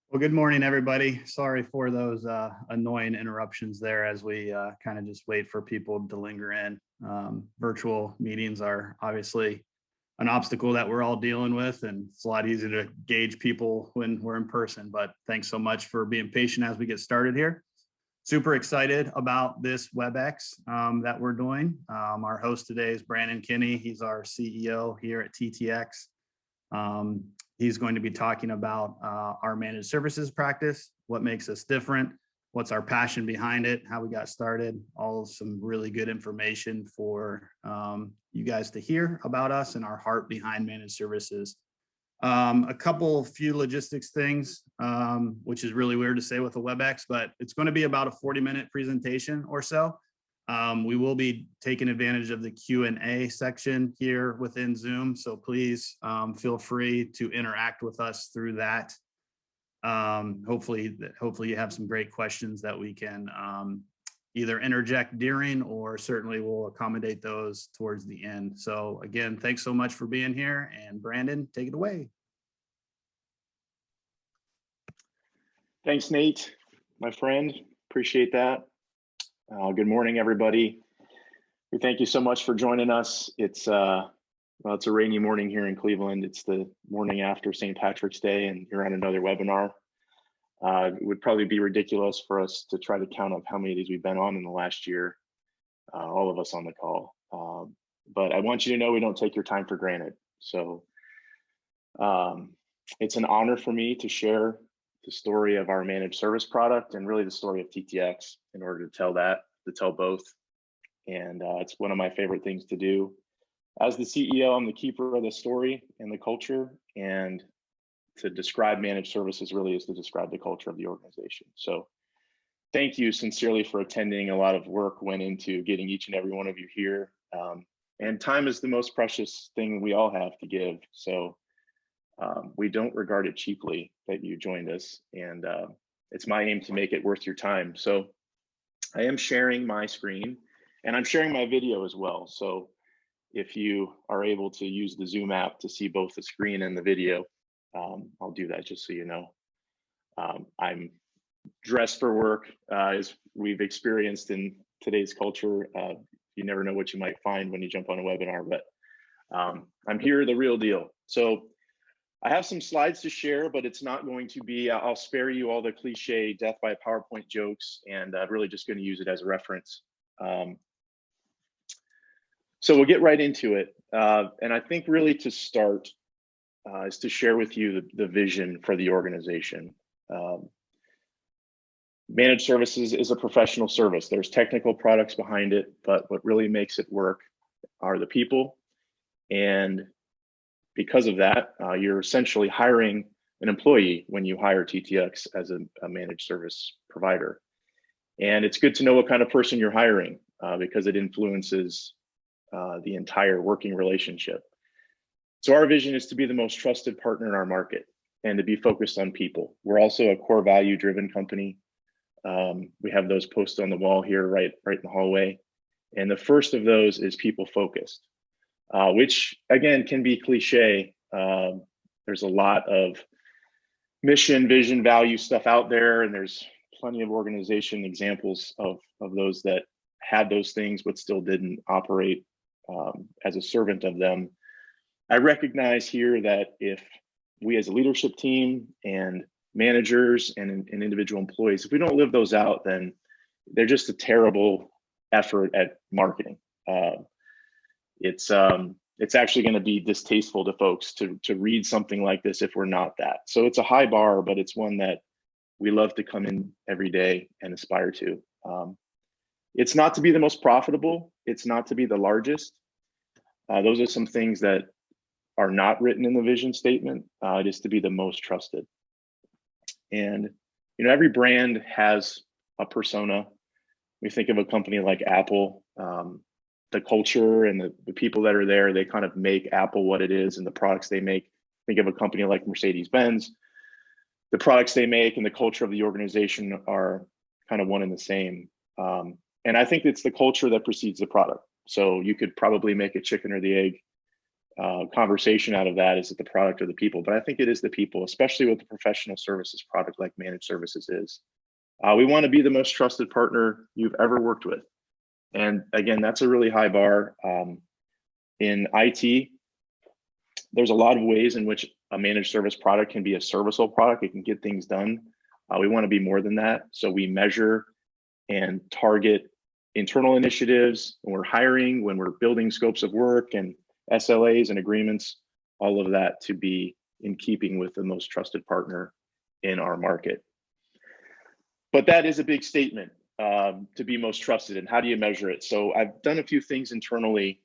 Well, good morning, everybody. Sorry for those annoying interruptions there as we kind of just wait for people to linger in. Virtual meetings are obviously an obstacle that we're all dealing with, and it's a lot easier to gauge people when we're in person. But thanks so much for being patient as we get started here. Super excited about this WebEx that we're doing. Our host today is Brandon Kenney. He's our CEO here at TTx. He's going to be talking about our managed services practice, what makes us different, what's our passion behind it, how we got started, all some really good information for you guys to hear about us and our heart behind managed services. A few logistics things, which is really weird to say with a WebEx, but it's going to be about a 40-minute presentation or so. We will be taking advantage of the Q&A section here within Zoom, so please feel free to interact with us through that. Hopefully you have some great questions that we can either interject during, or certainly we'll accommodate those towards the end. So again, thanks so much for being here, and Brandon, take it away. Thanks, Nate, my friend. Appreciate that. Good morning, everybody. We thank you so much for joining us. It's a rainy morning here in Cleveland. It's the morning after St. Patrick's Day, and you're on another webinar. It would probably be ridiculous for us to try to count up how many of these we've been on in the last year, all of us on the call. But I want you to know we don't take your time for granted. So it's an honor for me to share the story of our managed service product and really the story of TTx in order to tell both. And it's one of my favorite things to do. As the CEO, I'm the keeper of the story and the culture, and to describe managed services really is to describe the culture of the organization. So thank you sincerely for attending. A lot of work went into getting each and every one of you here. And time is the most precious thing we all have to give. So we don't regard it cheaply that you joined us, and it's my aim to make it worth your time. So I am sharing my screen, and I'm sharing my video as well. So if you are able to use the Zoom app to see both the screen and the video, I'll do that just so you know. I'm dressed for work, as we've experienced in today's culture. You never know what you might find when you jump on a webinar, but I'm here, the real deal. So I have some slides to share, but it's not going to be, I'll spare you all the cliche death by PowerPoint jokes, and I'm really just going to use it as a reference. So we'll get right into it. And I think really to start is to share with you the vision for the organization. Managed services is a professional service. There's technical products behind it, but what really makes it work are the people. And because of that, you're essentially hiring an employee when you hire TTx as a managed service provider. And it's good to know what kind of person you're hiring because it influences the entire working relationship. So our vision is to be the most trusted partner in our market and to be focused on people. We're also a core value driven company. We have those posted on the wall here, right in the hallway. And the first of those is people focused. Which again can be cliche. There's a lot of mission, vision, value stuff out there, and there's plenty of organization examples of those that had those things but still didn't operate as a servant of them. I recognize here that if we as a leadership team and managers and individual employees, if we don't live those out, then they're just a terrible effort at marketing. It's actually going to be distasteful to folks to read something like this if we're not that. So it's a high bar, but it's one that we love to come in every day and aspire to. It's not to be the most profitable. It's not to be the largest. Those are some things that are not written in the vision statement. It is to be the most trusted. And every brand has a persona. We think of a company like Apple. The culture and the people that are there, they kind of make Apple what it is and the products they make. Think of a company like Mercedes-Benz. The products they make and the culture of the organization are kind of one and the same. And I think it's the culture that precedes the product. So you could probably make a chicken or the egg conversation out of that, is it the product or the people? But I think it is the people, especially with the professional services product like managed services is. We want to be the most trusted partner you've ever worked with. And again, that's a really high bar. In IT, there's a lot of ways in which a managed service product can be a serviceable product. It can get things done. We want to be more than that. So we measure and target internal initiatives when we're hiring, when we're building scopes of work and SLAs and agreements, all of that to be in keeping with the most trusted partner in our market. But that is a big statement, to be most trusted. And how do you measure it? So I've done a few things internally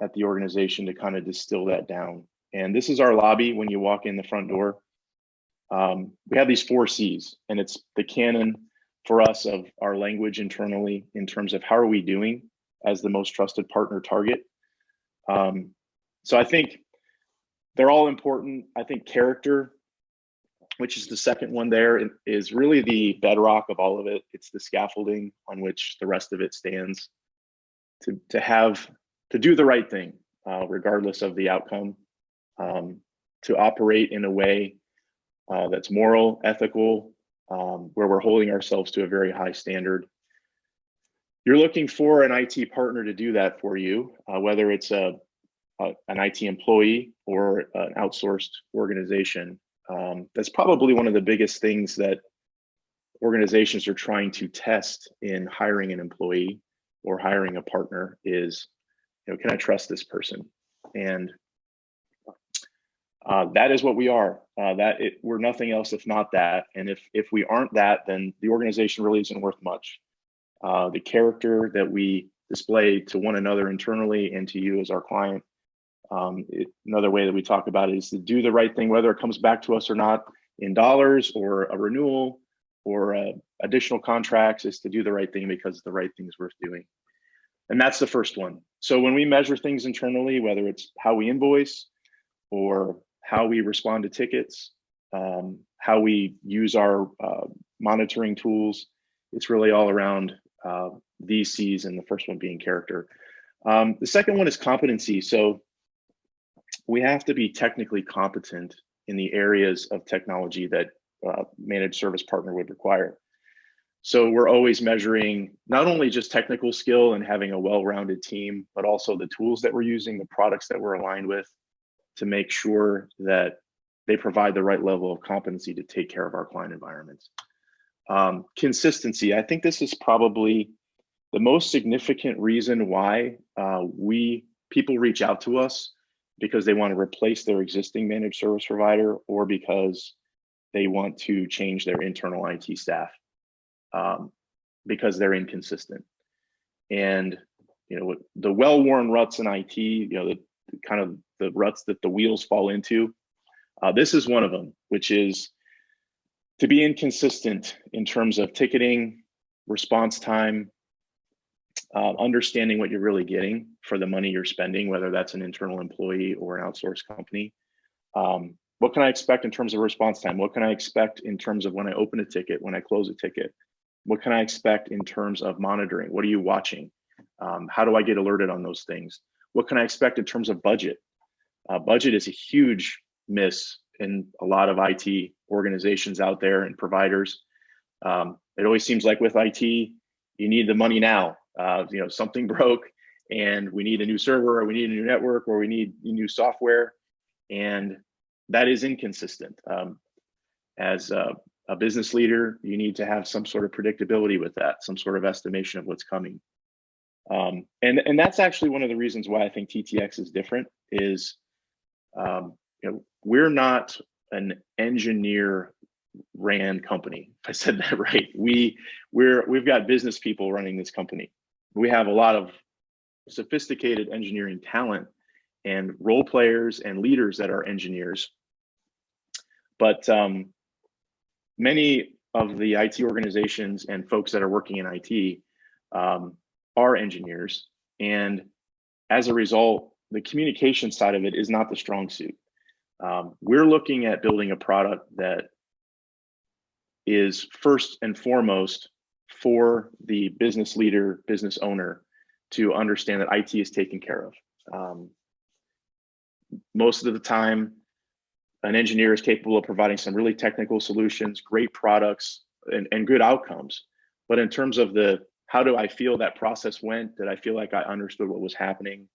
at the organization to kind of distill that down. And this is our lobby when you walk in the front door. We have these 4 C's, and it's the canon for us of our language internally in terms of how are we doing as the most trusted partner target. So I think they're all important. I think character, which is the second one there, is really the bedrock of all of it. It's the scaffolding on which the rest of it stands. To do the right thing, regardless of the outcome, to operate in a way that's moral, ethical, where we're holding ourselves to a very high standard. You're looking for an IT partner to do that for you, whether it's an IT employee or an outsourced organization. That's probably one of the biggest things that organizations are trying to test in hiring an employee or hiring a partner is, can I trust this person? And that is what we are. We're nothing else if not that. And if we aren't that, then the organization really isn't worth much. The character that we display to one another internally and to you as our client. Another way that we talk about it is to do the right thing, whether it comes back to us or not in dollars or a renewal or additional contracts, is to do the right thing because the right thing is worth doing. And that's the first one. So when we measure things internally, whether it's how we invoice or how we respond to tickets, how we use our monitoring tools, it's really all around these C's, and the first one being character. The second one is competency. So we have to be technically competent in the areas of technology that managed service partner would require. So we're always measuring not only just technical skill and having a well-rounded team, but also the tools that we're using, the products that we're aligned with, to make sure that they provide the right level of competency to take care of our client environments. Consistency. I think this is probably the most significant reason why people reach out to us, because they want to replace their existing managed service provider or because they want to change their internal IT staff, because they're inconsistent. And the well-worn ruts in IT, the kind of the ruts that the wheels fall into, this is one of them, which is to be inconsistent in terms of ticketing, response time, understanding what you're really getting for the money you're spending, whether that's an internal employee or an outsourced company. What can I expect in terms of response time? What can I expect in terms of when I open a ticket, when I close a ticket? What can I expect in terms of monitoring? What are you watching? How do I get alerted on those things? What can I expect in terms of budget? Budget is a huge miss in a lot of IT organizations out there and providers. It always seems like with IT, you need the money now. Something broke and we need a new server, or we need a new network, or we need new software. And that is inconsistent. As a business leader, you need to have some sort of predictability with that, some sort of estimation of what's coming. And that's actually one of the reasons why I think TTx is different is, we're not an engineer ran company. If I said that right, we've got business people running this company. We have a lot of sophisticated engineering talent and role players and leaders that are engineers. But many of the IT organizations and folks that are working in IT are engineers. And as a result, the communication side of it is not the strong suit. We're looking at building a product that is first and foremost for the business leader, business owner, to understand that IT is taken care of. Most of the time, an engineer is capable of providing some really technical solutions, great products, and good outcomes. But in terms of how do I feel that process went? Did I feel like I understood what was happening?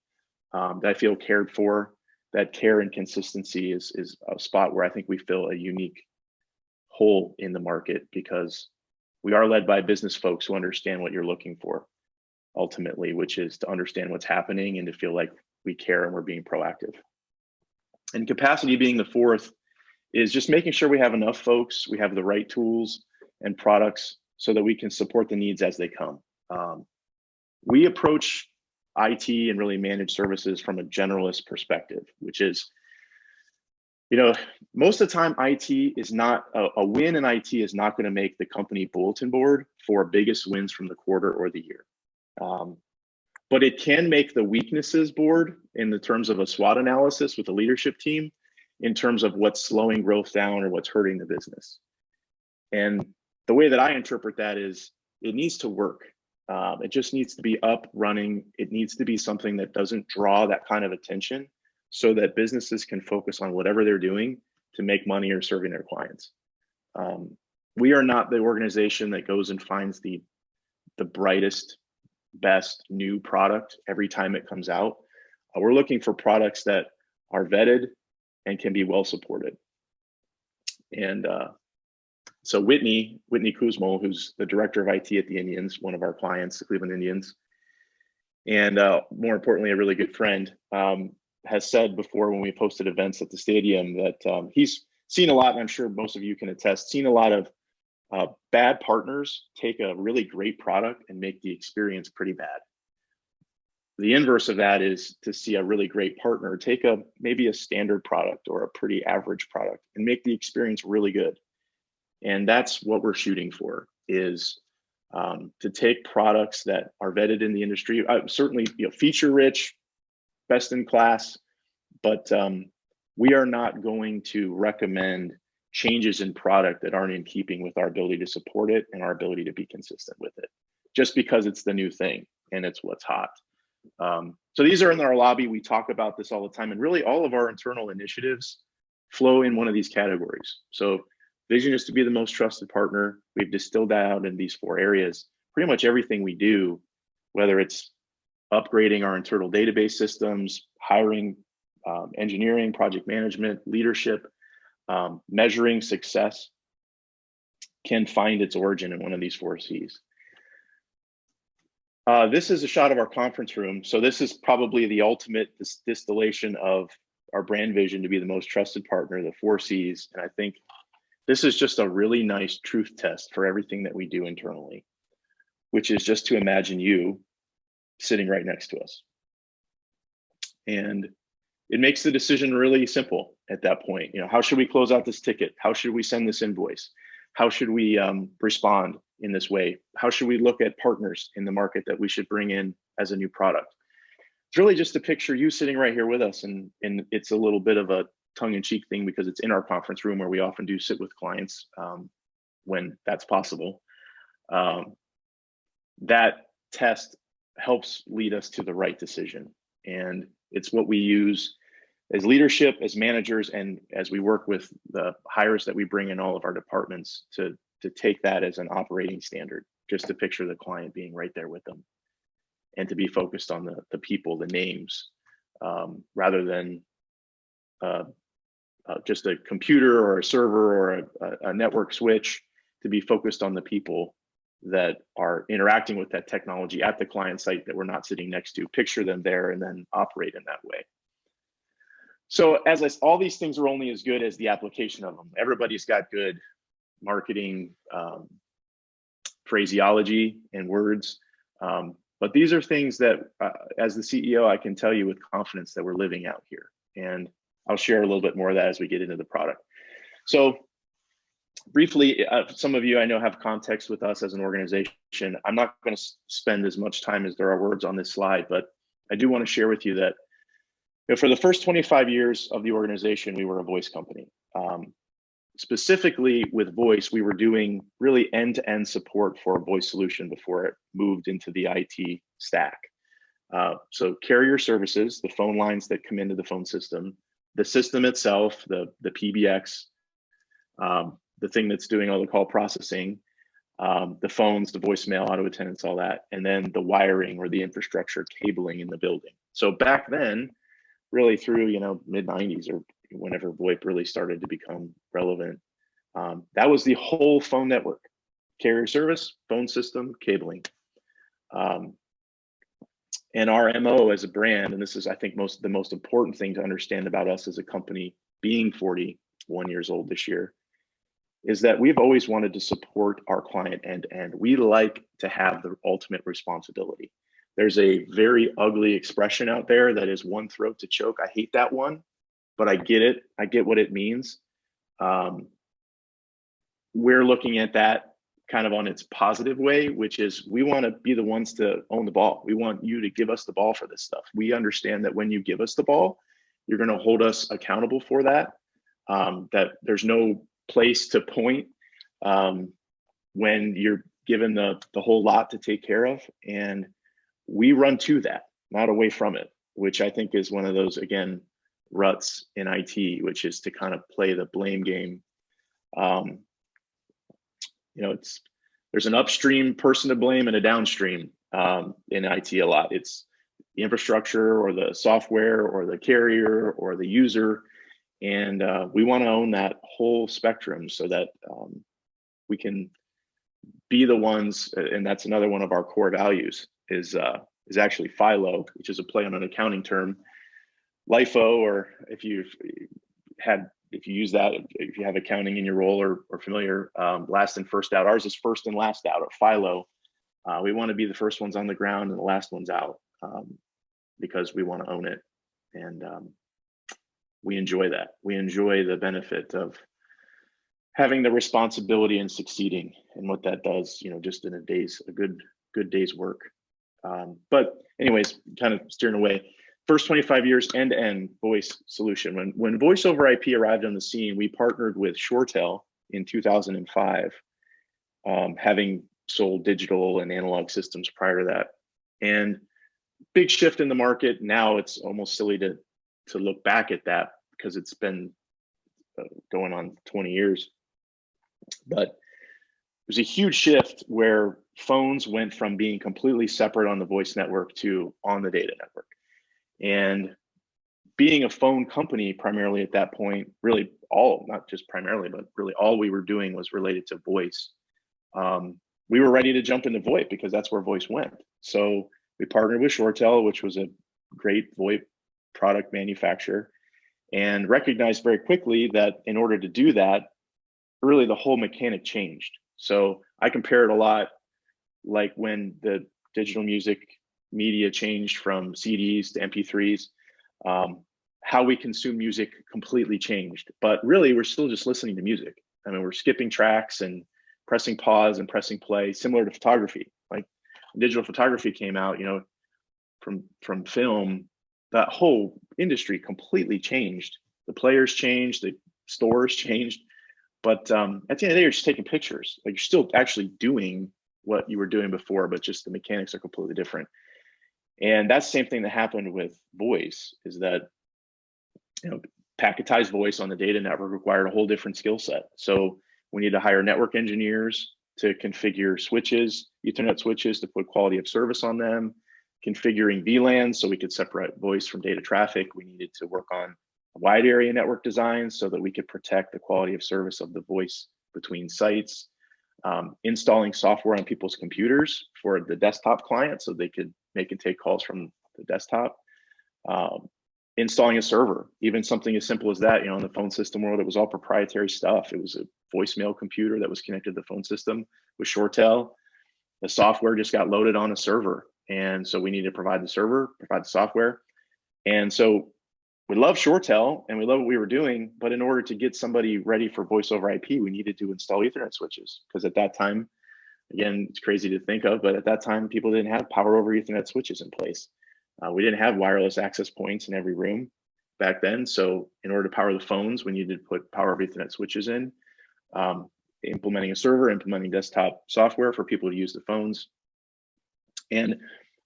Did I feel cared for? That care and consistency is a spot where I think we fill a unique hole in the market, because we are led by business folks who understand what you're looking for ultimately, which is to understand what's happening and to feel like we care and we're being proactive. And capacity being the fourth is just making sure we have enough folks, we have the right tools and products so that we can support the needs as they come. We approach IT and really managed services from a generalist perspective, which is, most of the time IT is not, a win in IT is not going to make the company bulletin board for biggest wins from the quarter or the year. But it can make the weaknesses board in the terms of a SWOT analysis with the leadership team in terms of what's slowing growth down or what's hurting the business. And the way that I interpret that is it needs to work. It just needs to be up, running. It needs to be something that doesn't draw that kind of attention so that businesses can focus on whatever they're doing to make money or serving their clients. We are not the organization that goes and finds the brightest, best new product every time it comes out. We're looking for products that are vetted and can be well supported. And so Whitney Kuzmo, who's the director of IT at the Indians, one of our clients, the Cleveland Indians, and more importantly, a really good friend, has said before when we posted events at the stadium that he's seen a lot, and I'm sure most of you can attest, seen a lot of bad partners take a really great product and make the experience pretty bad. The inverse of that is to see a really great partner take maybe a standard product or a pretty average product and make the experience really good. And that's what we're shooting for, is to take products that are vetted in the industry, certainly feature rich, best in class, but we are not going to recommend changes in product that aren't in keeping with our ability to support it and our ability to be consistent with it, just because it's the new thing and it's what's hot. So these are in our lobby. We talk about this all the time, and really all of our internal initiatives flow in one of these categories. So vision is to be the most trusted partner. We've distilled that out in these 4 areas. Pretty much everything we do, whether it's upgrading our internal database systems, hiring, engineering, project management, leadership, measuring success, can find its origin in one of these 4 C's. This is a shot of our conference room. So this is probably the ultimate distillation of our brand vision to be the most trusted partner, the 4 C's. And I think this is just a really nice truth test for everything that we do internally, which is just to imagine you sitting right next to us. And it makes the decision really simple at that point. How should we close out this ticket? How should we send this invoice? How should we respond in this way? How should we look at partners in the market that we should bring in as a new product? It's really just a picture you sitting right here with us, and it's a little bit of a tongue-in-cheek thing because it's in our conference room where we often do sit with clients when that's possible. That test helps lead us to the right decision, and it's what we use as leadership, as managers, and as we work with the hires that we bring in all of our departments to take that as an operating standard, just to picture the client being right there with them and to be focused on the people, the names, rather than just a computer or a server or a network switch, to be focused on the people that are interacting with that technology at the client site that we're not sitting next to, picture them there, and then operate in that way. So all these things are only as good as the application of them. Everybody's got good marketing phraseology and words, but these are things that as the CEO, I can tell you with confidence that we're living out here. And I'll share a little bit more of that as we get into the product. So briefly, some of you I know have context with us as an organization. I'm not going to spend as much time as there are words on this slide, but I do want to share with you that for the first 25 years of the organization, we were a voice company. Specifically with voice, we were doing really end-to-end support for a voice solution before it moved into the IT stack. So carrier services, the phone lines that come into the phone system, the system itself, the PBX, the thing that's doing all the call processing, the phones, the voicemail, auto attendants, all that, and then the wiring or the infrastructure cabling in the building. So back then, really through, you know, mid 90s or whenever VoIP really started to become relevant, that was the whole phone network: carrier service, phone system, cabling. And our MO as a brand, and this is, I think, the most important thing to understand about us as a company, being 41 years old this year, is that we've always wanted to support our client end to end. We like to have the ultimate responsibility. There's a very ugly expression out there that is one throat to choke. I hate that one, but I get it. I get what it means. We're looking at that kind of on its positive way, which is we want to be the ones to own the ball. We want you to give us the ball for this stuff. We understand that when you give us the ball, you're going to hold us accountable for that, that there's no place to point when you're given the whole lot to take care of. And we run to that, not away from it, which I think is one of those, again, ruts in IT, which is to kind of play the blame game. You know, there's an upstream person to blame and a downstream in IT a lot. It's the infrastructure or the software or the carrier or the user. And we want to own that whole spectrum so that we can be the ones, and that's another one of our core values, is actually FILO, which is a play on an accounting term. LIFO, or if you use that, if you have accounting in your role or familiar, last and first out. Ours is first and last out, or FILO. We want to be the first ones on the ground and the last ones out, because we want to own it. And we enjoy that. We enjoy the benefit of having the responsibility and succeeding, and what that does, you know, just in a good day's work. But anyways, kind of steering away. First 25 years end-to-end voice solution. When voice over IP arrived on the scene, we partnered with ShoreTel in 2005, having sold digital and analog systems prior to that. And big shift in the market. Now it's almost silly to look back at that because it's been going on 20 years. But there's a huge shift where phones went from being completely separate on the voice network to on the data network. And being a phone company primarily at that point, really not just primarily, but really all we were doing was related to voice. We were ready to jump into VoIP because that's where voice went. So we partnered with ShoreTel, which was a great VoIP product manufacturer, and recognized very quickly that in order to do that, really the whole mechanic changed. So I compare it a lot like when the digital music media changed from CDs to MP3s, how we consume music completely changed. But really, we're still just listening to music. I mean, we're skipping tracks and pressing pause and pressing play, similar to photography. Like digital photography came out, you know, from film, that whole industry completely changed. The players changed, the stores changed. But at the end of the day, you're just taking pictures. Like you're still actually doing what you were doing before, but just the mechanics are completely different. And that's the same thing that happened with voice, is that, you know, packetized voice on the data network required a whole different skill set. So we need to hire network engineers to configure switches, Ethernet switches, to put quality of service on them, configuring VLANs so we could separate voice from data traffic. We needed to work on a wide area network design so that we could protect the quality of service of the voice between sites. Installing software on people's computers for the desktop client so they could make and take calls from the desktop. Installing a server, even something as simple as that. You know, in the phone system world, it was all proprietary stuff. It was a voicemail computer that was connected to the phone system with ShoreTel. The software just got loaded on a server. And so we need to provide the server, provide the software. And so we love ShoreTel and we love what we were doing, but in order to get somebody ready for voice over IP, we needed to install Ethernet switches. Because at that time, again, it's crazy to think of, but at that time, people didn't have power over Ethernet switches in place. We didn't have wireless access points in every room back then. So in order to power the phones, we needed to put power over Ethernet switches in, implementing a server, implementing desktop software for people to use the phones. And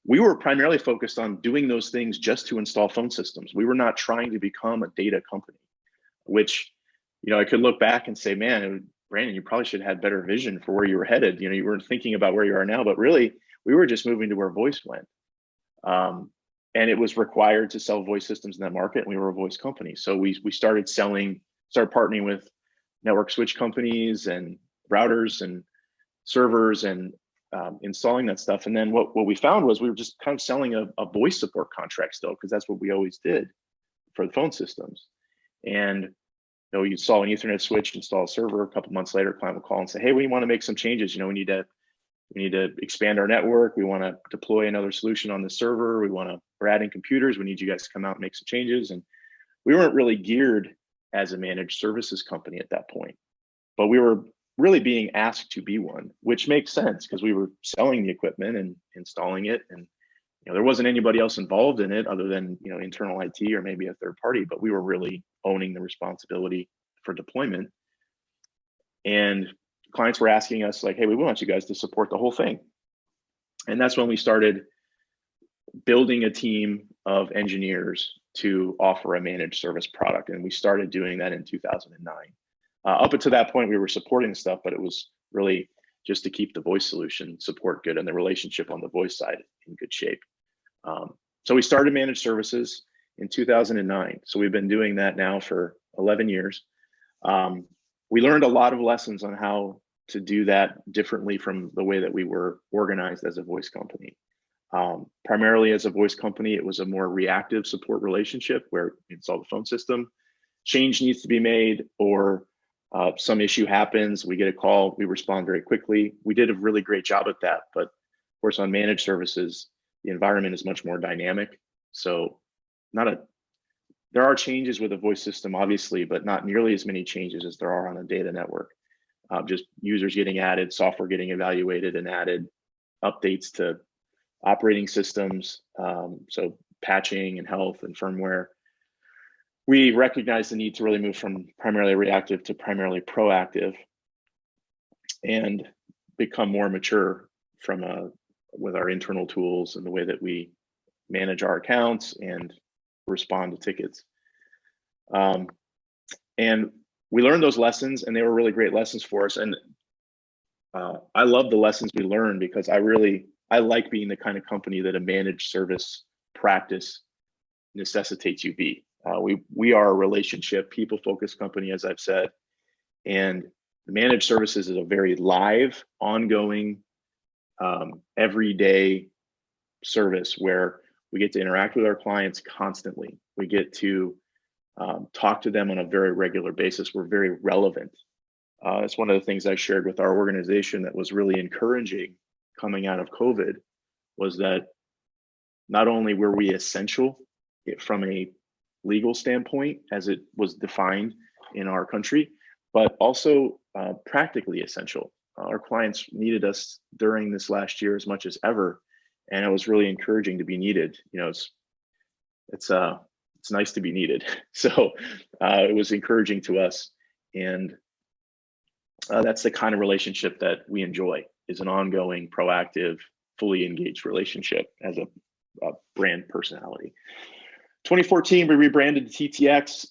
we were primarily focused on doing those things just to install phone systems. We were not trying to become a data company, which, I could look back and say, man, Brandon, you probably should have had better vision for where you were headed. You weren't thinking about where you are now, but really we were just moving to where voice went. And it was required to sell voice systems in that market, and we were a voice company. So we started partnering with network switch companies and routers and servers and installing that stuff. And then what we found was we were just kind of selling a voice support contract still, because that's what we always did for the phone systems. And you install an Ethernet switch, install a server. A couple months later, a client will call and say, hey, we want to make some changes. We need to expand our network. We want to deploy another solution on the server. We're adding computers. We need you guys to come out and make some changes. And we weren't really geared as a managed services company at that point, but we were really being asked to be one, which makes sense because we were selling the equipment and installing it. And there wasn't anybody else involved in it other than internal IT or maybe a third party, but we were really owning the responsibility for deployment. And clients were asking us like, hey, we want you guys to support the whole thing. And that's when we started building a team of engineers to offer a managed service product. And we started doing that in 2009. Up until that point, we were supporting stuff, but it was really just to keep the voice solution support good and the relationship on the voice side in good shape. So we started managed services in 2009. So we've been doing that now for 11 years. We learned a lot of lessons on how to do that differently from the way that we were organized as a voice company. Primarily as a voice company, it was a more reactive support relationship where you install the phone system, change needs to be made, or some issue happens, we get a call, we respond very quickly. We did a really great job at that, but of course on managed services, the environment is much more dynamic. So there are changes with a voice system, obviously, but not nearly as many changes as there are on a data network. Just users getting added, software getting evaluated and added, updates to operating systems, so patching and health and firmware. We recognize the need to really move from primarily reactive to primarily proactive and become more mature with our internal tools and the way that we manage our accounts and respond to tickets. And we learned those lessons, and they were really great lessons for us. And I love the lessons we learned because I like being the kind of company that a managed service practice necessitates you be. We are a relationship, people-focused company, as I've said, and the managed services is a very live, ongoing, everyday service where we get to interact with our clients constantly. We get to talk to them on a very regular basis. We're very relevant. It's one of the things I shared with our organization that was really encouraging coming out of COVID, was that not only were we essential from a legal standpoint as it was defined in our country, but also practically essential. Our clients needed us during this last year as much as ever, and it was really encouraging to be needed. It's nice to be needed. So it was encouraging to us, and that's the kind of relationship that we enjoy, is an ongoing, proactive, fully engaged relationship as a brand personality. 2014, we rebranded to TTx.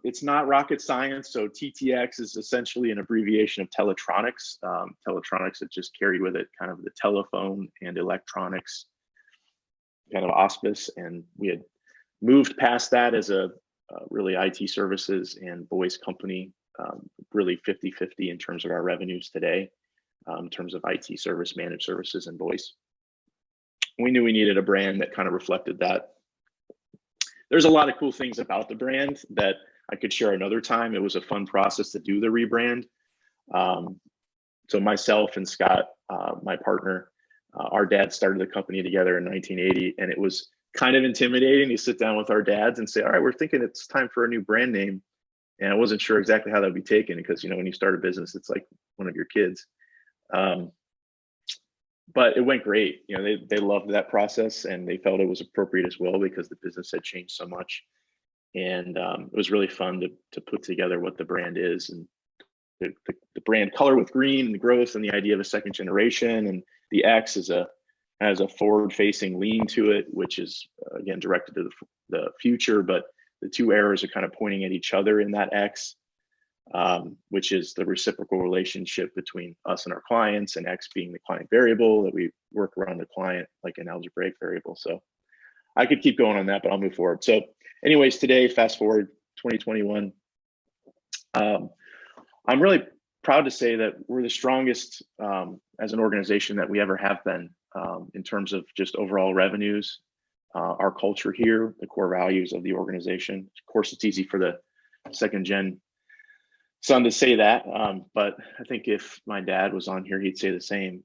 It's not rocket science. So TTx is essentially an abbreviation of Teletronics. Teletronics, it just carried with it kind of the telephone and electronics kind of auspice. And we had moved past that as a really IT services and voice company, really 50-50 in terms of our revenues today, in terms of IT service, managed services, and voice. We knew we needed a brand that kind of reflected that. There's a lot of cool things about the brand that I could share another time. It was a fun process to do the rebrand. So myself and Scott, my partner, our dad started the company together in 1980, and it was kind of intimidating to sit down with our dads and say, all right, we're thinking it's time for a new brand name. And I wasn't sure exactly how that would be taken because, when you start a business, it's like one of your kids. But it went great. They loved that process, and they felt it was appropriate as well because the business had changed so much. And it was really fun to put together what the brand is, and the brand color with green and the growth and the idea of a second generation. And the X is a has a forward-facing lean to it, which is again directed to the future, but the two arrows are kind of pointing at each other in that X, which is the reciprocal relationship between us and our clients, and X being the client variable that we work around the client like an algebraic variable. So I could keep going on that, but I'll move forward. So anyways, today, fast forward 2021, I'm really proud to say that we're the strongest as an organization that we ever have been in terms of just overall revenues, our culture here, the core values of the organization. Of course, it's easy for the second gen son to say that, but I think if my dad was on here, he'd say the same.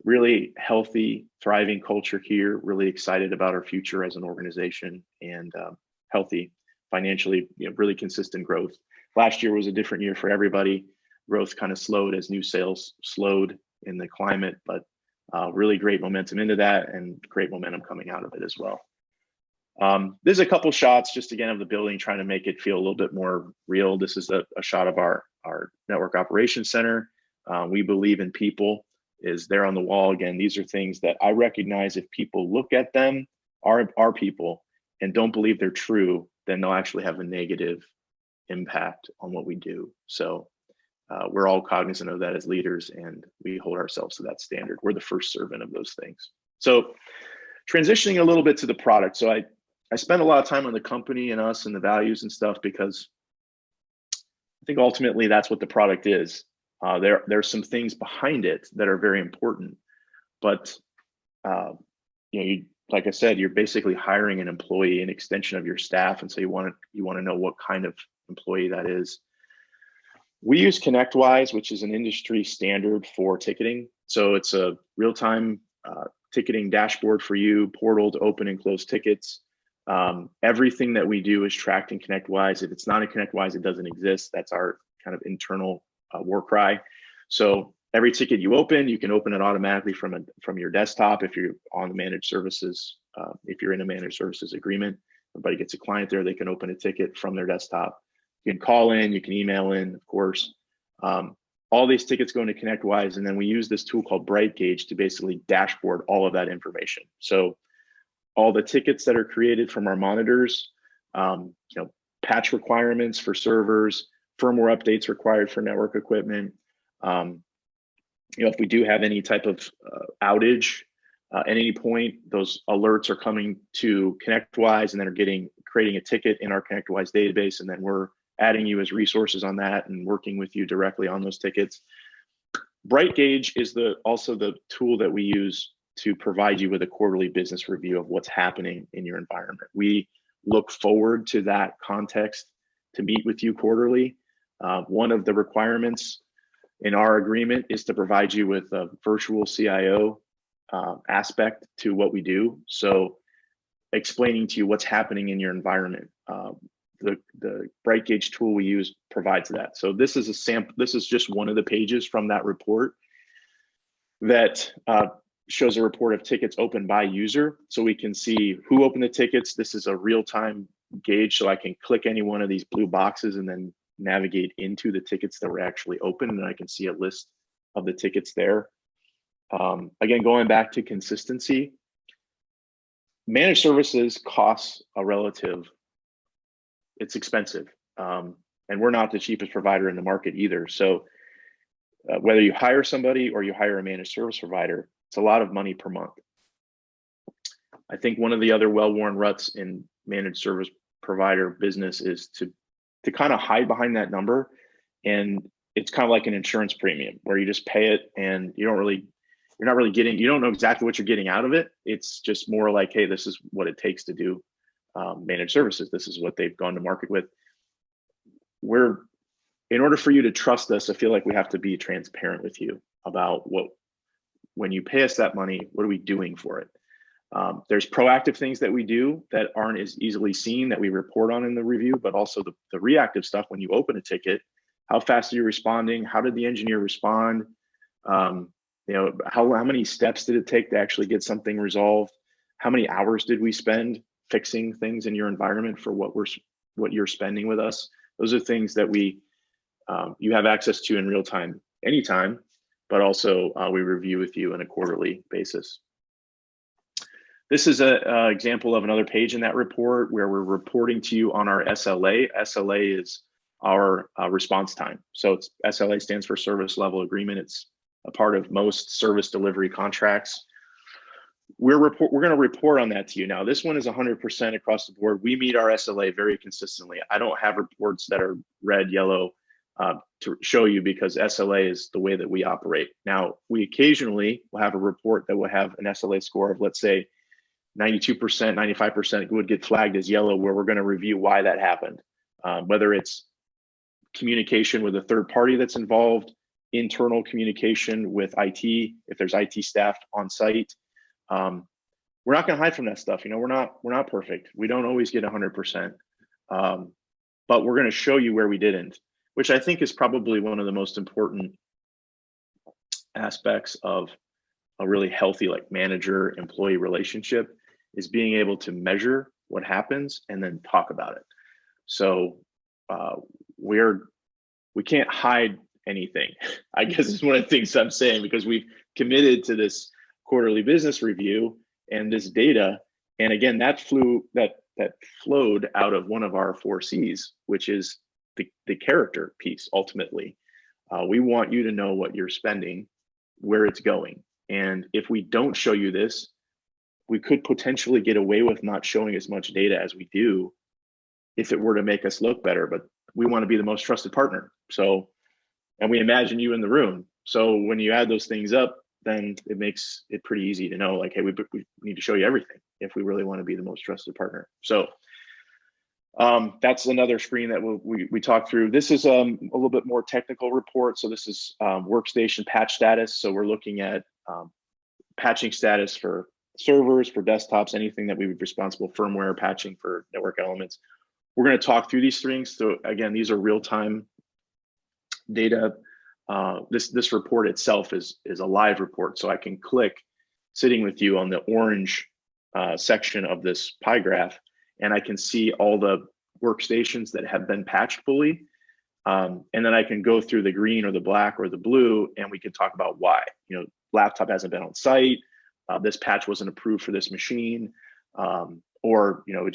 Really healthy, thriving culture here, really excited about our future as an organization, and healthy financially, really consistent growth. Last year was a different year for everybody. Growth kind of slowed as new sales slowed in the climate, but really great momentum into that, and great momentum coming out of it as well. There's a couple shots just again of the building, trying to make it feel a little bit more real. This is a shot of our network operations center. We believe in people is there on the wall. Again, these are things that I recognize if people look at them, our people, and don't believe they're true, then they'll actually have a negative impact on what we do. So we're all cognizant of that as leaders, and we hold ourselves to that standard. We're the first servant of those things. So transitioning a little bit to the product. So I spend a lot of time on the company and us and the values and stuff, because I think ultimately that's what the product is. There's some things behind it that are very important, but like I said, you're basically hiring an employee, an extension of your staff, and so you want to know what kind of employee that is. We use ConnectWise, which is an industry standard for ticketing. So it's a real-time ticketing dashboard for you, portal to open and close tickets. Everything that we do is tracked in ConnectWise. If it's not in ConnectWise, it doesn't exist. That's our kind of internal war cry. So every ticket you open, you can open it automatically from your desktop. If you're on the managed services, if you're in a managed services agreement, everybody gets a client there, they can open a ticket from their desktop. You can call in, you can email in, of course. All these tickets go into ConnectWise, and then we use this tool called BrightGauge to basically dashboard all of that information. So all the tickets that are created from our monitors, patch requirements for servers, firmware updates required for network equipment. If we do have any type of outage at any point, those alerts are coming to ConnectWise, and then are creating a ticket in our ConnectWise database, and then we're adding you as resources on that and working with you directly on those tickets. BrightGauge is also the tool that we use to provide you with a quarterly business review of what's happening in your environment. We look forward to that context to meet with you quarterly. One of the requirements in our agreement is to provide you with a virtual CIO aspect to what we do. So explaining to you what's happening in your environment. The BrightGauge tool we use provides that. So this is a sample. This is just one of the pages from that report that shows a report of tickets opened by user. So we can see who opened the tickets. This is a real-time gauge, so I can click any one of these blue boxes and then navigate into the tickets that were actually open, and I can see a list of the tickets there. Again, going back to consistency, managed services costs a relative. It's expensive, and we're not the cheapest provider in the market either. So whether you hire somebody or you hire a managed service provider, it's a lot of money per month. I think one of the other well-worn ruts in managed service provider business is to kind of hide behind that number, and it's kind of like an insurance premium where you just pay it and you don't know exactly what you're getting out of it. It's just more like, hey, this is what it takes to do managed services. This is what they've gone to market with. In order for you to trust us, I feel like we have to be transparent with you about when you pay us that money, what are we doing for it? There's proactive things that we do that aren't as easily seen that we report on in the review, but also the reactive stuff. When you open a ticket, how fast are you responding? How did the engineer respond? How many steps did it take to actually get something resolved? How many hours did we spend fixing things in your environment for what you're spending with us? Those are things that you have access to in real time, anytime. but also we review with you on a quarterly basis. This is an example of another page in that report where we're reporting to you on our SLA. SLA is our response time. So it's SLA stands for service level agreement. It's a part of most service delivery contracts. We're going to report on that to you. Now, this one is 100% across the board. We meet our SLA very consistently. I don't have reports that are red, yellow to show you because SLA is the way that we operate. Now, we occasionally will have a report that will have an SLA score of, let's say, 92%, 95% would get flagged as yellow, where we're going to review why that happened. Whether it's communication with a third party that's involved, internal communication with IT, if there's IT staff on site. We're not going to hide from that stuff. You know, we're not perfect. We don't always get 100%, but we're going to show you where we didn't, which I think is probably one of the most important aspects of a really healthy like manager-employee relationship, is being able to measure what happens and then talk about it. So we can't hide anything, I guess is one of the things I'm saying, because we've committed to this quarterly business review and this data. And again, that flowed out of one of our 4 C's, which is the character piece. Ultimately, we want you to know what you're spending, where it's going. And if we don't show you this, we could potentially get away with not showing as much data as we do if it were to make us look better. But we want to be the most trusted partner. So, and we imagine you in the room. So when you add those things up, then it makes it pretty easy to know, like, hey, we need to show you everything if we really want to be the most trusted partner. So that's another screen that we talked through. This is a little bit more technical report. So this is workstation patch status. So we're looking at patching status for servers, for desktops, anything that we would responsible, firmware patching for network elements. We're going to talk through these things. So again, these are real-time data. This report itself is a live report. So I can click, sitting with you on the orange section of this pie graph, and I can see all the workstations that have been patched fully. And then I can go through the green or the black or the blue, and we can talk about why. You know, laptop hasn't been on site. This patch wasn't approved for this machine, or you know,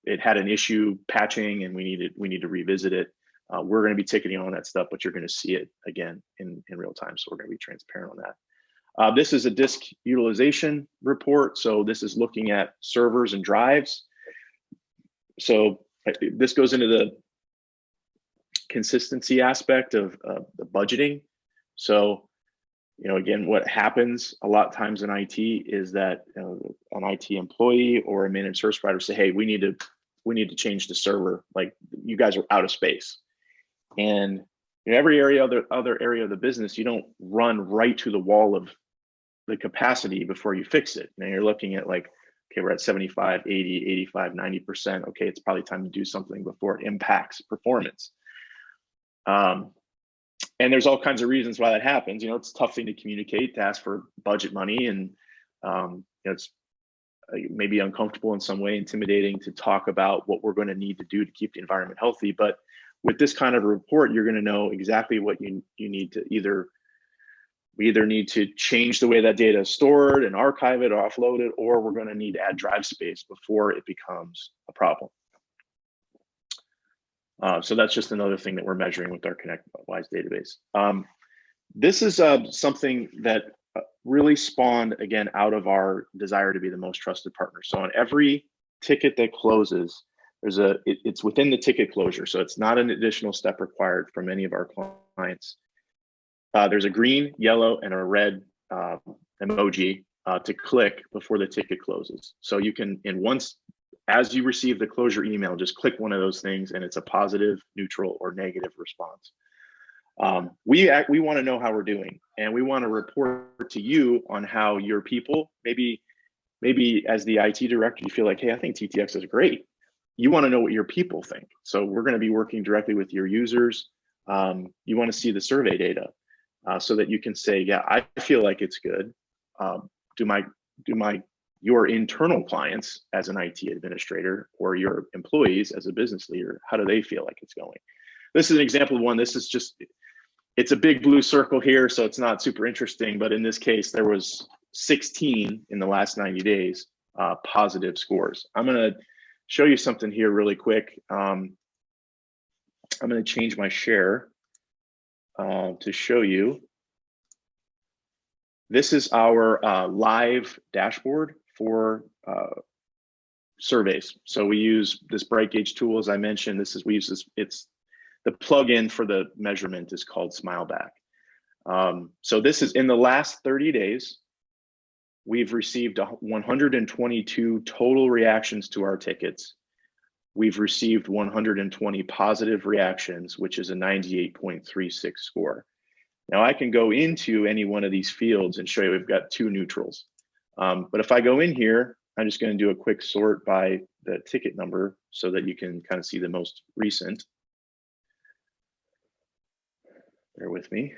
it had an issue patching, and we need to revisit it. We're going to be ticketing on that stuff, but you're going to see it again in real time. So we're going to be transparent on that. This is a disk utilization report. So this is looking at servers and drives. So this goes into the consistency aspect of the budgeting. So, you know, again, what happens a lot of times in IT is that an IT employee or a managed service provider say, hey, we need to change the server. Like, you guys are out of space. And in every other area of the business, you don't run right to the wall of the capacity before you fix it. Now you're looking at like, okay, we're at 75, 80, 85, 90%. Okay, it's probably time to do something before it impacts performance. And there's all kinds of reasons why that happens. You know, it's a tough thing to communicate, to ask for budget money, and you know, it's maybe uncomfortable in some way, intimidating to talk about what we're going to need to do to keep the environment healthy. But with this kind of a report, you're going to know exactly what you need to we either need to change the way that data is stored and archive it or offload it, or we're going to need to add drive space before it becomes a problem. So that's just another thing that we're measuring with our ConnectWise database. This is something that really spawned, again, out of our desire to be the most trusted partner. So on every ticket that closes, it's within the ticket closure. So it's not an additional step required from any of our clients. There's a green, yellow, and a red emoji to click before the ticket closes. So you can, as you receive the closure email, just click one of those things, and it's a positive, neutral, or negative response. We want to know how we're doing, and we want to report to you on how your people, maybe as the IT director, you feel like, hey, I think TTx is great. You want to know what your people think. So we're going to be working directly with your users. You want to see the survey data so that you can say, yeah, I feel like it's good. Your internal clients as an IT administrator, or your employees as a business leader, how do they feel like it's going? This is an example of one. This is just it's a big blue circle here, so it's not super interesting, but in this case, there was 16 in the last 90 days positive scores. I'm gonna show you something here really quick. I'm gonna change my share to show you. This is our live dashboard for surveys. So we use this Bright Gauge tool, as I mentioned. We use this. It's the plugin for the measurement is called Smileback. So this is in the last 30 days. We've received 122 total reactions to our tickets. We've received 120 positive reactions, which is a 98.36 score. Now I can go into any one of these fields and show you we've got 2 neutrals. But if I go in here, I'm just going to do a quick sort by the ticket number so that you can kind of see the most recent. Bear with me.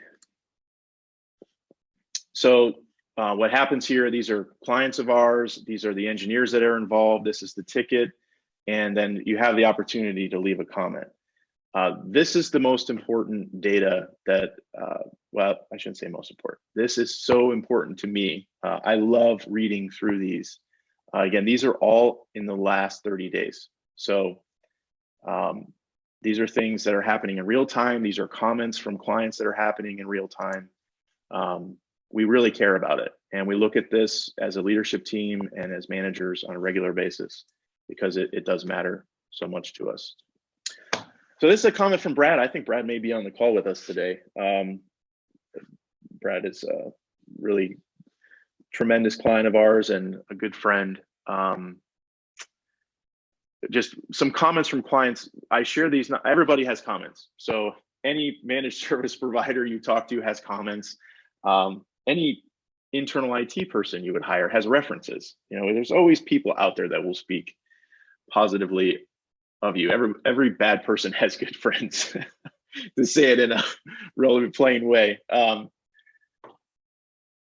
So what happens here, these are clients of ours. These are the engineers that are involved. This is the ticket. And then you have the opportunity to leave a comment. This is the most important data that, well, I shouldn't say most important. This is so important to me. I love reading through these. Again, these are all in the last 30 days. So these are things that are happening in real time. These are comments from clients that are happening in real time. We really care about it. And we look at this as a leadership team and as managers on a regular basis because it does matter so much to us. So this is a comment from Brad. I think Brad may be on the call with us today. Brad is a really tremendous client of ours and a good friend. Just some comments from clients. I share these, not everybody has comments. So any managed service provider you talk to has comments. Any internal IT person you would hire has references. You know, there's always people out there that will speak positively of you. Every bad person has good friends, to say it in a really plain way.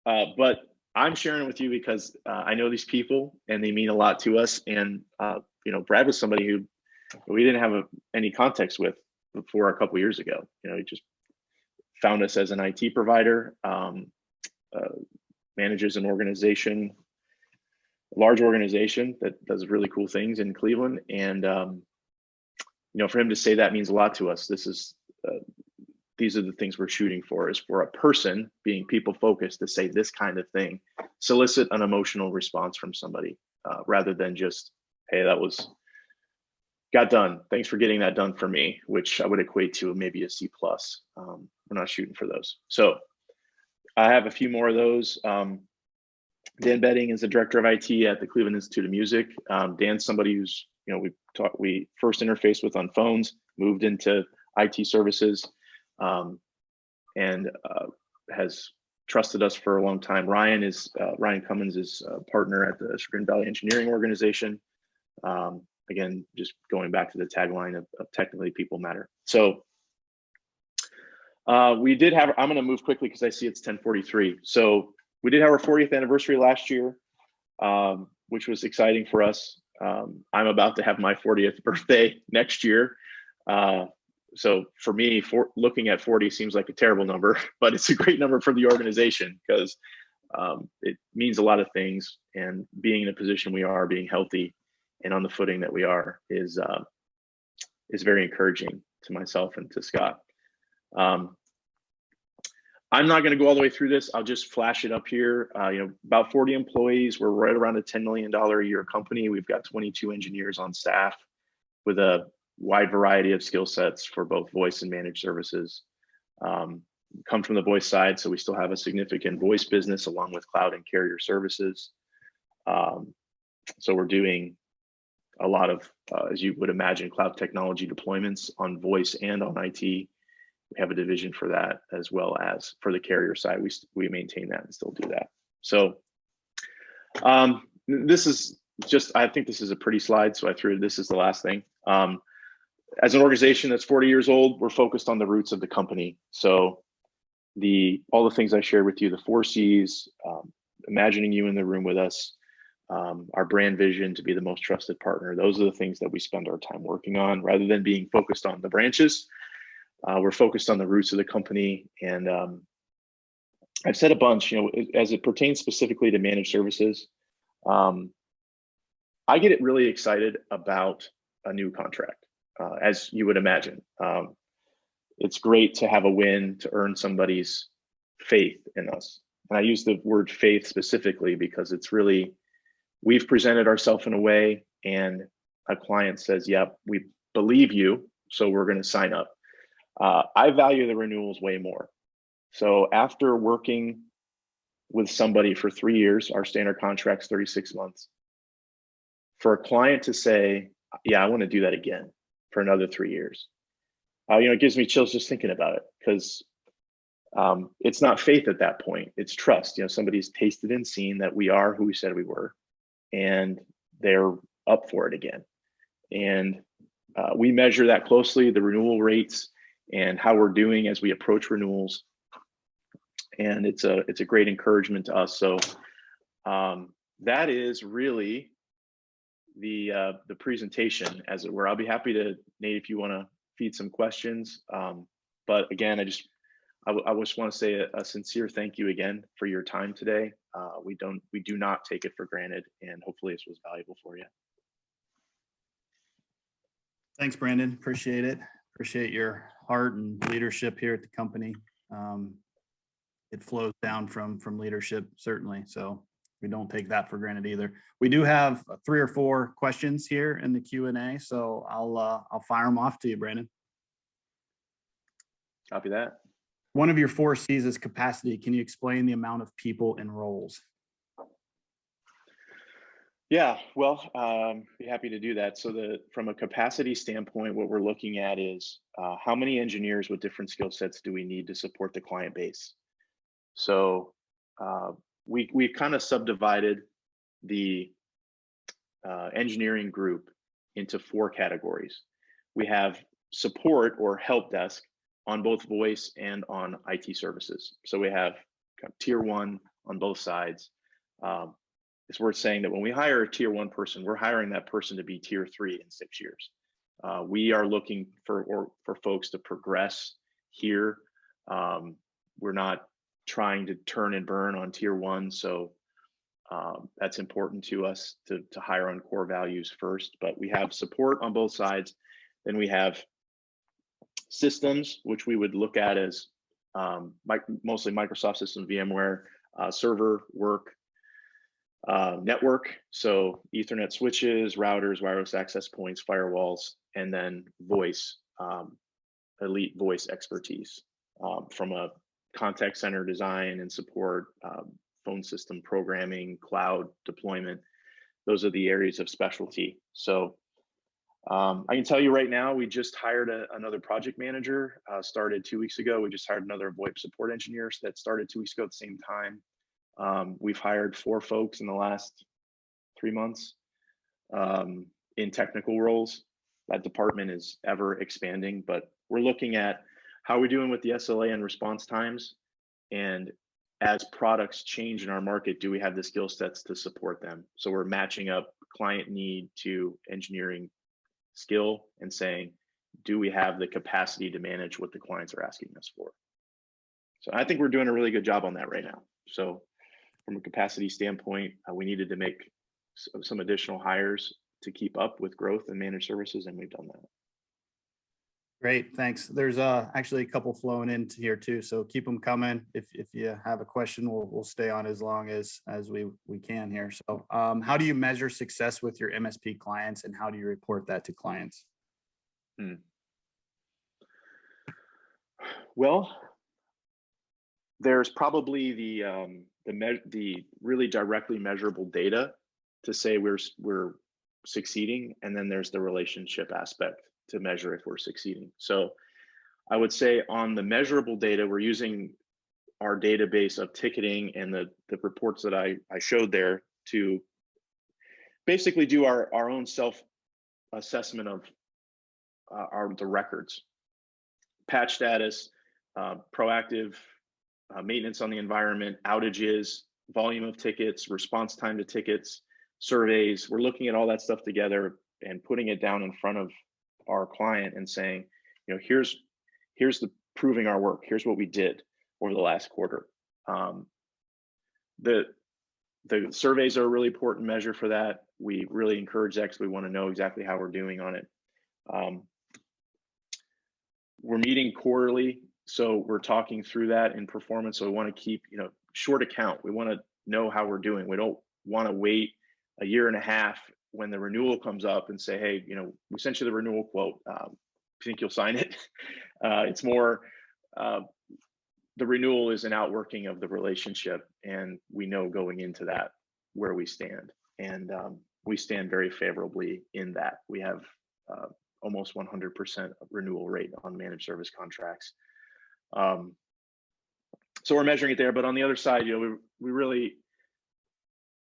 But I'm sharing with you because I know these people and they mean a lot to us. And you know, Brad was somebody who we didn't have any context with before a couple years ago. You know, he just found us as an IT provider. Manages an organization, a large organization that does really cool things in Cleveland. And, you know, for him to say that means a lot to us. This is, these are the things we're shooting for, is for a person being people focused to say this kind of thing, solicit an emotional response from somebody rather than just, hey, got done. Thanks for getting that done for me, which I would equate to maybe a C+. We're not shooting for those. So I have a few more of those. Dan Betting is the director of IT at the Cleveland Institute of Music. Dan's somebody who's, you know, we first interfaced with on phones, moved into IT services, and has trusted us for a long time. Ryan Cummins is a partner at the Chagrin Valley Engineering Organization. Again, just going back to the tagline of technically people matter. So we did have, I'm going to move quickly because I see it's 10:43. So we did have our 40th anniversary last year, which was exciting for us. I'm about to have my 40th birthday next year. So for me, looking at 40 seems like a terrible number, but it's a great number for the organization because it means a lot of things. And being in a position we are, being healthy and on the footing that we are is very encouraging to myself and to Scott. I'm not going to go all the way through this. I'll just flash it up here. You know, about 40 employees. We're right around a $10 million a year company. We've got 22 engineers on staff with a wide variety of skill sets for both voice and managed services. Come from the voice side, so we still have a significant voice business along with cloud and carrier services. So we're doing a lot of, as you would imagine, cloud technology deployments on voice and on IT. We have a division for that, as well as for the carrier side. We maintain that and still do that. So this is just, I think this is a pretty slide, so I threw this is the last thing. As an organization that's 40 years old, we're focused on the roots of the company. So all the things I shared with you, the 4 C's, imagining you in the room with us, our brand vision to be the most trusted partner. Those are the things that we spend our time working on rather than being focused on the branches. We're focused on the roots of the company, and I've said a bunch, as it pertains specifically to managed services. I get really excited about a new contract, as you would imagine. It's great to have a win to earn somebody's faith in us. And I use the word faith specifically because it's really, we've presented ourselves in a way and a client says, yep, we believe you, so we're going to sign up. I value the renewals way more. So after working with somebody for 3 years, our standard contract's 36 months, for a client to say, yeah, I want to do that again for another 3 years, it gives me chills just thinking about it, because it's not faith at that point, it's trust. Somebody's tasted and seen that we are who we said we were, and they're up for it again. And we measure that closely, the renewal rates and how we're doing as we approach renewals. And it's a great encouragement to us. So that is really the presentation, as it were. I'll be happy to, Nate, if you want to feed some questions. But again, I just want to say a sincere thank you again for your time today. We do not take it for granted, and hopefully this was valuable for you. Thanks, Brandon. Appreciate it. Appreciate your heart and leadership here at the company. It flows down from leadership, certainly. So we don't take that for granted either. We do have 3 or 4 questions here in the Q&A, so I'll fire them off to you, Brandon. Copy that. One of your 4 C's is capacity. Can you explain the amount of people and roles? Yeah, well, be happy to do that. So from a capacity standpoint, what we're looking at is how many engineers with different skill sets do we need to support the client base? So we kind of subdivided the engineering group into 4 categories. We have support or help desk on both voice and on IT services. So we have kind of tier 1 on both sides. It's worth saying that when we hire a tier 1 person, we're hiring that person to be tier 3 in 6 years. We are looking for folks to progress here. We're not trying to turn and burn on tier 1. So that's important to us to hire on core values first. But we have support on both sides. Then we have systems, which we would look at as mostly Microsoft systems, VMware, server work, network, so Ethernet switches, routers, wireless access points, firewalls, and then voice, elite voice expertise from a contact center design and support, phone system programming, cloud deployment. Those are the areas of specialty. So I can tell you right now, we just hired another project manager, started 2 weeks ago. We just hired another VoIP support engineer that started 2 weeks ago at the same time. We've hired 4 folks in the last 3 months in technical roles. That department is ever expanding, but we're looking at how we're doing with the SLA and response times. And as products change in our market, do we have the skill sets to support them? So we're matching up client need to engineering skill and saying, do we have the capacity to manage what the clients are asking us for? So I think we're doing a really good job on that right now. So from a capacity standpoint, we needed to make some additional hires to keep up with growth and managed services, and we've done that. Great, thanks. There's actually a couple flowing into here too, so keep them coming. If you have a question, we'll stay on as long as we can here. So how do you measure success with your MSP clients, and how do you report that to clients? Well, there's probably the really directly measurable data to say we're succeeding, and then there's the relationship aspect to measure if we're succeeding. So I would say on the measurable data, we're using our database of ticketing and the reports that I showed there to basically do our own self-assessment of the records, patch status, proactive maintenance on the environment, outages, volume of tickets, response time to tickets, surveys. We're looking at all that stuff together and putting it down in front of our client and saying, here's here's the proving our work. Here's what we did over the last quarter. The surveys are a really important measure for that. We really encourage that because we want to know exactly how we're doing on it. We're meeting quarterly, so we're talking through that in performance. So we want to keep, short account. We want to know how we're doing. We don't want to wait a year and a half when the renewal comes up and say, hey, we sent you the renewal quote. Think you'll sign it? It's more, the renewal is an outworking of the relationship, and we know going into that where we stand. And we stand very favorably in that. We have almost 100% renewal rate on managed service contracts. So we're measuring it there, but on the other side, we really,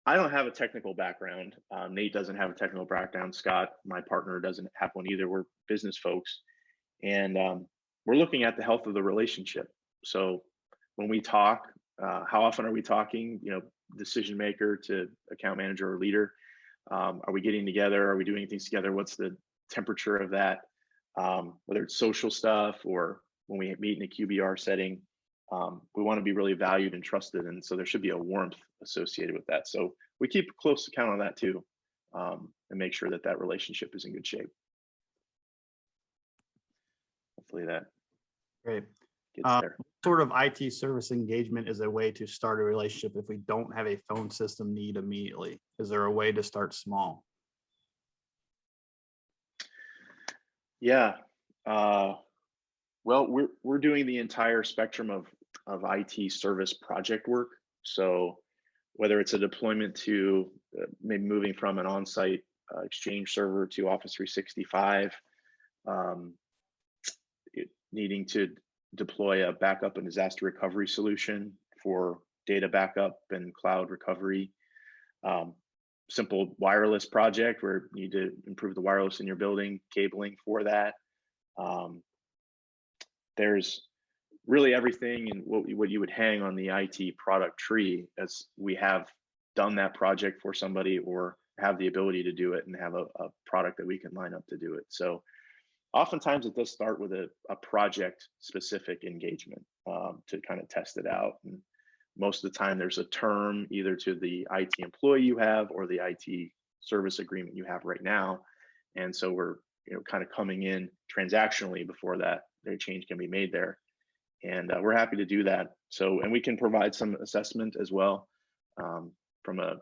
I don't have a technical background. Nate doesn't have a technical background. Scott, my partner, doesn't have one either. We're business folks, and we're looking at the health of the relationship. So when we talk, how often are we talking, decision maker to account manager or leader? Are we getting together? Are we doing things together? What's the temperature of that? Whether it's social stuff or when we meet in a QBR setting, we want to be really valued and trusted. And so there should be a warmth associated with that. So we keep a close account on that too, and make sure that that relationship is in good shape. Hopefully that Great. gets there. Sort of IT service engagement is a way to start a relationship if we don't have a phone system need immediately. Is there a way to start small? Yeah. Well, we're doing the entire spectrum of IT service project work. So whether it's a deployment to maybe moving from an on-site Exchange server to Office 365, needing to deploy a backup and disaster recovery solution for data backup and cloud recovery. Simple wireless project where you need to improve the wireless in your building, cabling for that. There's really everything in what you would hang on the IT product tree, as we have done that project for somebody or have the ability to do it and have a product that we can line up to do it. So oftentimes it does start with a project specific engagement to kind of test it out. And most of the time there's a term either to the IT employee you have or the IT service agreement you have right now. And so we're kind of coming in transactionally before that change can be made there. And we're happy to do that. So, and we can provide some assessment as well from a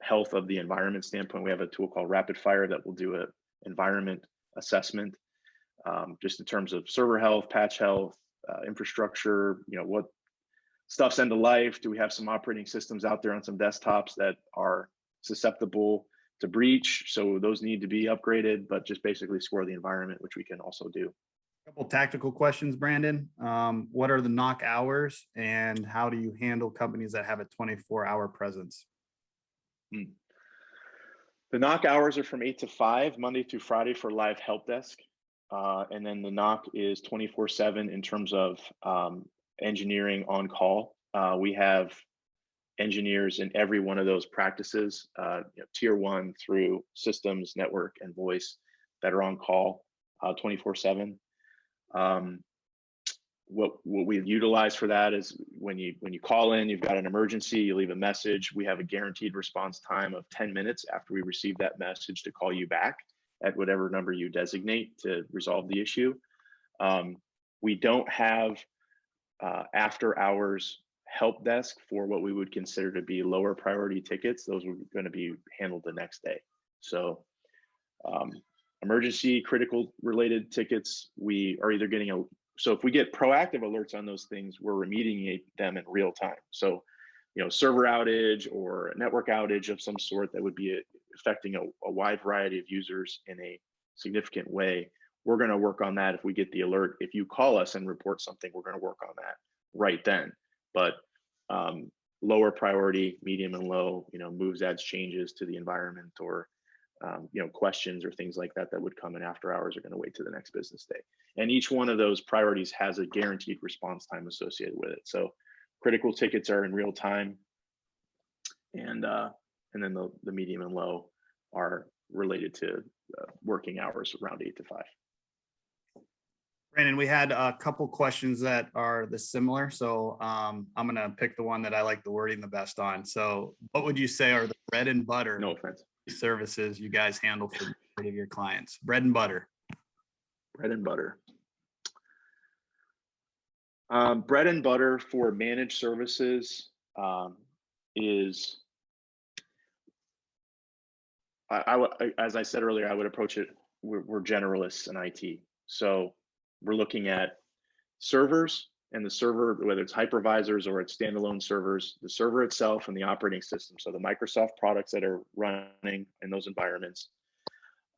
health of the environment standpoint. We have a tool called Rapid Fire that will do an environment assessment, just in terms of server health, patch health, infrastructure, what stuff's end of life. Do we have some operating systems out there on some desktops that are susceptible to breach? So those need to be upgraded, but just basically score the environment, which we can also do. Couple tactical questions, Brandon. What are the knock hours and how do you handle companies that have a 24-hour presence? The knock hours are from 8 to 5, Monday through Friday for live help desk. And then the knock is 24/7 in terms of engineering on call. We have engineers in every one of those practices, tier 1 through systems, network, and voice that are on call 24/7. What we've utilized for that is when you call in, you've got an emergency, you leave a message. We have a guaranteed response time of 10 minutes after we receive that message to call you back at whatever number you designate to resolve the issue. We don't have after hours help desk for what we would consider to be lower priority tickets. Those are going to be handled the next day. So emergency critical related tickets, we are either getting so if we get proactive alerts on those things, we're remediating them in real time. So, server outage or a network outage of some sort that would be affecting a wide variety of users in a significant way. We're going to work on that if we get the alert. If you call us and report something, we're going to work on that right then. But lower priority, medium and low, moves, adds, changes to the environment or questions or things like that would come in after hours are going to wait to the next business day. And each one of those priorities has a guaranteed response time associated with it. So critical tickets are in real time, and then the medium and low are related to working hours around 8 to 5. Brandon, we had a couple questions that are the similar. So I'm going to pick the one that I like the wording the best on. So what would you say are the bread and butter No offense. services you guys handle for the majority of your clients? Bread and butter. Bread and butter. Bread and butter for managed services is, as I said earlier, I would approach it, we're generalists in IT. So we're looking at servers and the server, whether it's hypervisors or it's standalone servers, the server itself and the operating system. So the Microsoft products that are running in those environments,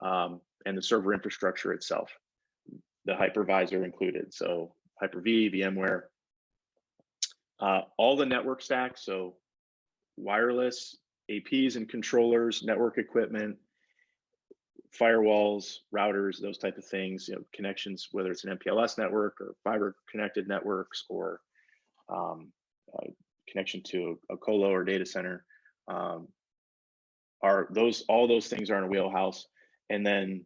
and the server infrastructure itself, the hypervisor included. So Hyper-V, VMware, all the network stacks. So wireless, APs and controllers, network equipment, firewalls, routers, those type of things, you know, connections, whether it's an MPLS network or fiber connected networks or connection to a colo or data center, all those things are in a wheelhouse. And then,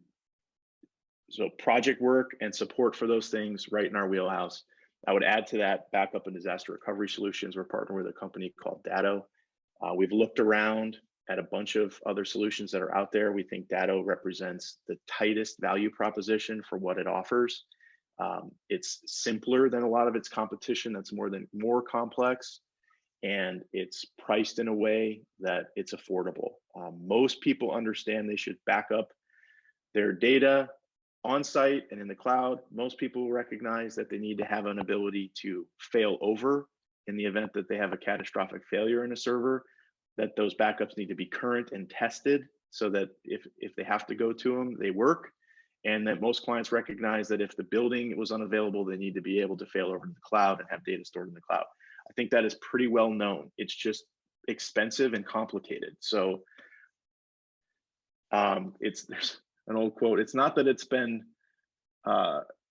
so project work and support for those things right in our wheelhouse. I would add to that backup and disaster recovery solutions. We're partnered with a company called Datto. We've looked around at a bunch of other solutions that are out there. We think Datto represents the tightest value proposition for what it offers. It's simpler than a lot of its competition that's more complex, and it's priced in a way that it's affordable. Most people understand they should back up their data on site and in the cloud. Most people recognize that they need to have an ability to fail over in the event that they have a catastrophic failure in a server, that those backups need to be current and tested so that if they have to go to them, they work. And that most clients recognize that if the building was unavailable, they need to be able to fail over to the cloud and have data stored in the cloud. I think that is pretty well known. It's just expensive and complicated. So there's an old quote. It's not that it's been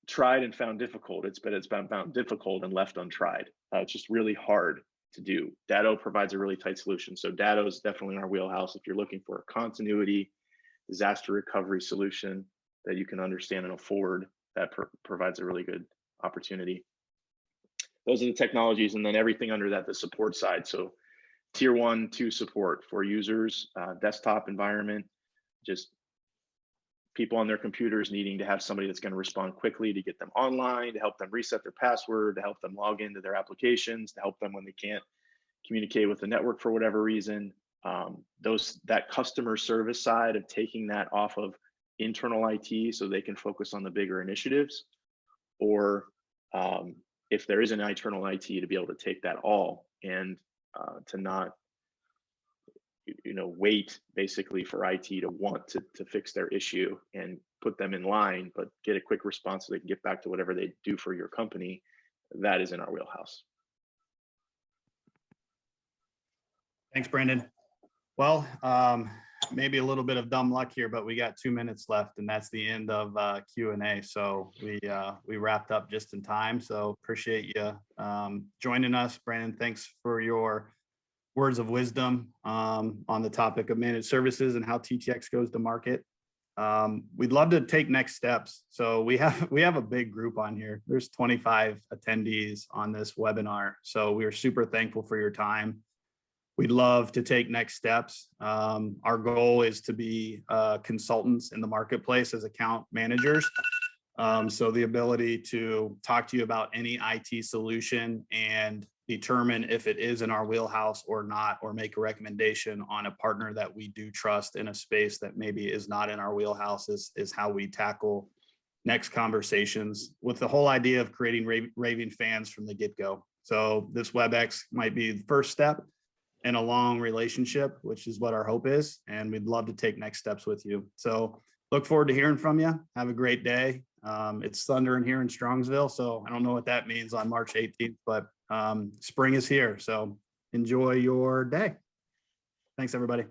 tried and found difficult. It's been found difficult and left untried. It's just really hard to do. Datto provides a really tight solution. So Datto is definitely in our wheelhouse. If you're looking for a continuity disaster recovery solution that you can understand and afford, that provides a really good opportunity. Those are the technologies, and then everything under that, the support side. So tier 1, 2 support for users, desktop environment, just people on their computers needing to have somebody that's going to respond quickly to get them online, to help them reset their password, to help them log into their applications, to help them when they can't communicate with the network for whatever reason. That customer service side of taking that off of internal IT so they can focus on the bigger initiatives, or if there is an internal IT, to be able to take that all and to not wait basically for IT to want to fix their issue and put them in line, but get a quick response so they can get back to whatever they do for your company. That is in our wheelhouse. Thanks, Brandon. Well, maybe a little bit of dumb luck here, but we got 2 minutes left, and that's the end of Q&A. So we wrapped up just in time. So appreciate you joining us, Brandon. Thanks for your words of wisdom on the topic of managed services and how TTx goes to market. We'd love to take next steps. So we have a big group on here. There's 25 attendees on this webinar. So we are super thankful for your time. We'd love to take next steps. Our goal is to be consultants in the marketplace as account managers. So the ability to talk to you about any IT solution and determine if it is in our wheelhouse or not, or make a recommendation on a partner that we do trust in a space that maybe is not in our wheelhouse is how we tackle next conversations, with the whole idea of creating raving fans from the get-go. So this WebEx might be the first step in a long relationship, which is what our hope is. And we'd love to take next steps with you. So look forward to hearing from you. Have a great day. It's thundering here in Strongsville, so I don't know what that means on March 18th, but spring is here. So enjoy your day. Thanks, everybody.